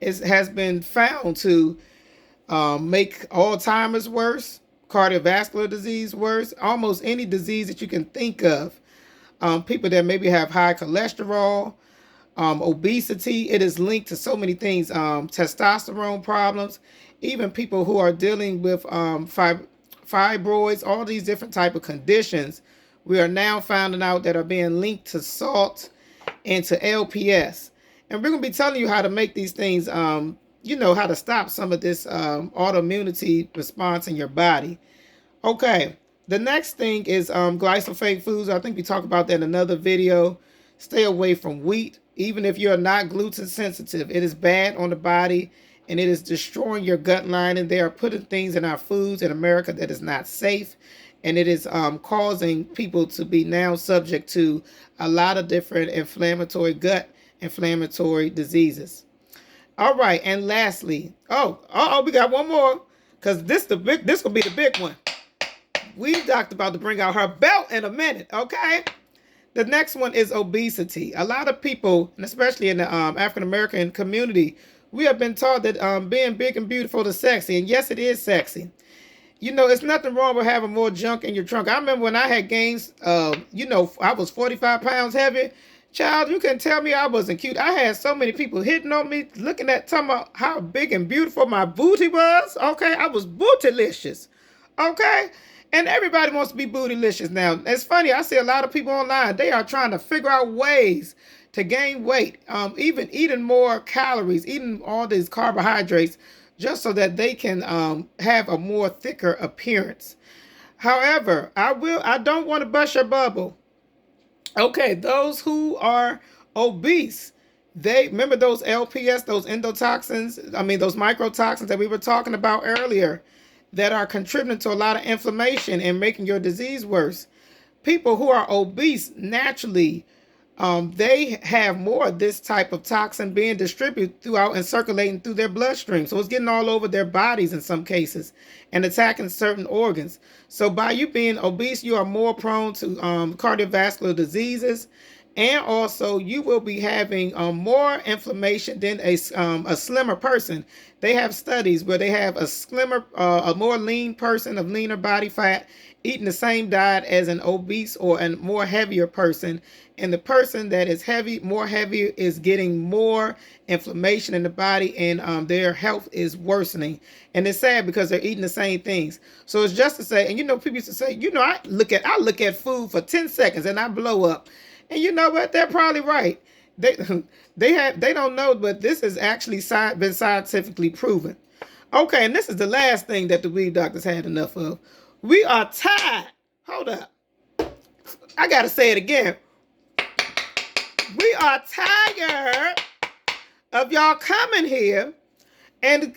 has been found to make Alzheimer's worse, cardiovascular disease worse, almost any disease that you can think of. People that maybe have high cholesterol, obesity, it is linked to so many things, testosterone problems, even people who are dealing with fibroids, all these different type of conditions. We are now finding out that are being linked to salt and to LPS. And we're going to be telling you how to make these things, how to stop some of this autoimmunity response in your body. Okay, the next thing is glyphosate foods. I think we talked about that in another video. Stay away from wheat, even if you're not gluten sensitive. It is bad on the body, and it is destroying your gut lining. They are putting things in our foods in America that is not safe, and it is causing people to be now subject to a lot of different gut inflammatory diseases. All right, and lastly, we got one more, because this will be the big one. We talked about to bring out her belt in a minute, okay? The next one is obesity. A lot of people, and especially in the African American community, we have been taught that being big and beautiful is sexy, and yes, it is sexy. It's nothing wrong with having more junk in your trunk. I remember when I had gains, I was 45 pounds heavy. Child, you can tell me I wasn't cute. I had so many people hitting on me, talking about how big and beautiful my booty was. Okay, I was bootylicious. Okay, and everybody wants to be bootylicious now. It's funny, I see a lot of people online. They are trying to figure out ways to gain weight, even eating more calories, eating all these carbohydrates, just so that they can have a more thicker appearance. However, I don't want to bust your bubble. Okay, those who are obese, they remember those LPS, those endotoxins, those microtoxins that we were talking about earlier, that are contributing to a lot of inflammation and making your disease worse. People who are obese naturally, they have more of this type of toxin being distributed throughout and circulating through their bloodstream. So it's getting all over their bodies in some cases and attacking certain organs. So by you being obese, you are more prone to cardiovascular diseases. And also you will be having more inflammation than a slimmer person. They have studies where they have a more lean person of leaner body fat eating the same diet as an obese or a more heavier person. And the person that is more heavier is getting more inflammation in the body, and their health is worsening. And it's sad because they're eating the same things. So it's just to say, and people used to say, I look at food for 10 seconds and I blow up. And you know what? They're probably right. They don't know, but this has actually been scientifically proven. Okay, and this is the last thing that the weed doctors had enough of. We are tired. Hold up. I gotta say it again. We are tired of y'all coming here and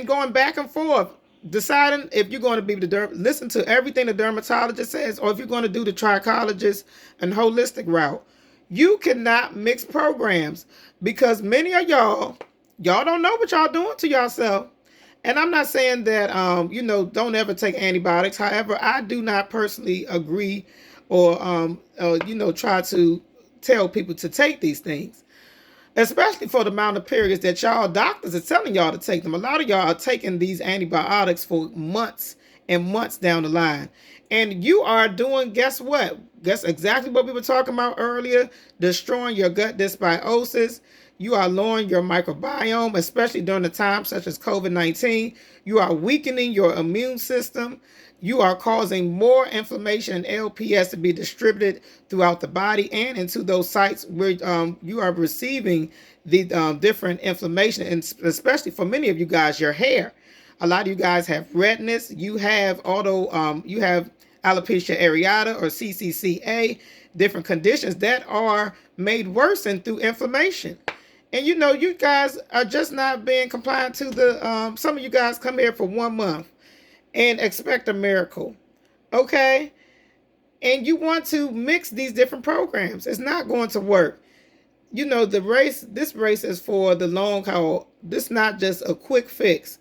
going back and forth, deciding if you're going to be listen to everything the dermatologist says, or if you're going to do the trichologist and holistic route. You cannot mix programs, because many of y'all don't know what y'all doing to yourself. And I'm not saying that don't ever take antibiotics. However, I do not personally agree or try to tell people to take these things, especially for the amount of periods that y'all doctors are telling y'all to take them. A lot of y'all are taking these antibiotics for months and months down the line. And you are doing, guess what? Guess exactly what we were talking about earlier, destroying your gut dysbiosis. You are lowering your microbiome, especially during the times such as COVID-19. You are weakening your immune system. You are causing more inflammation and LPS to be distributed throughout the body and into those sites where you are receiving the different inflammation, and especially for many of you guys, your hair. A lot of you guys have redness. You have you have alopecia areata or CCCA, different conditions that are made worse and through inflammation. And you guys are just not being compliant to the, some of you guys come here for 1 month and expect a miracle, okay? And you want to mix these different programs. It's not going to work. This race is for the long haul. This is not just a quick fix.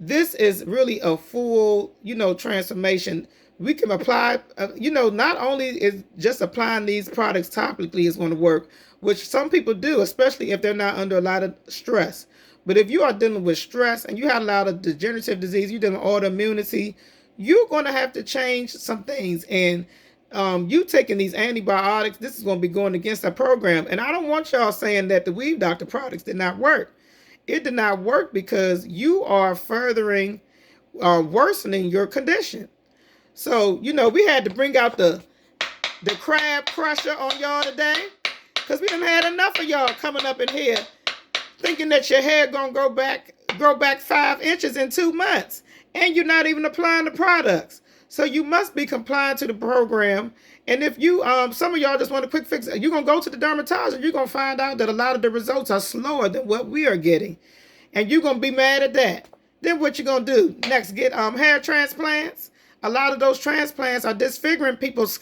This is really a full, transformation. We can apply, not only is just applying these products topically is going to work. which some people do, especially if they're not under a lot of stress. But if you are dealing with stress and you have a lot of degenerative disease, you're dealing with autoimmunity, you're going to have to change some things. And you taking these antibiotics, this is going to be going against our program. And I don't want y'all saying that the Weave Doctor products did not work. It did not work because you are furthering, worsening your condition. So, we had to bring out the crab crusher on y'all today, because we done had enough of y'all coming up in here thinking that your hair gonna grow back 5 inches in 2 months, and you're not even applying the products. So you must be compliant to the program. And if you some of y'all just want a quick fix, you're gonna go to the dermatologist, you're gonna find out that a lot of the results are slower than what we are getting, and you're gonna be mad at that. Then what you gonna do next? Get hair transplants? A lot of those transplants are disfiguring people's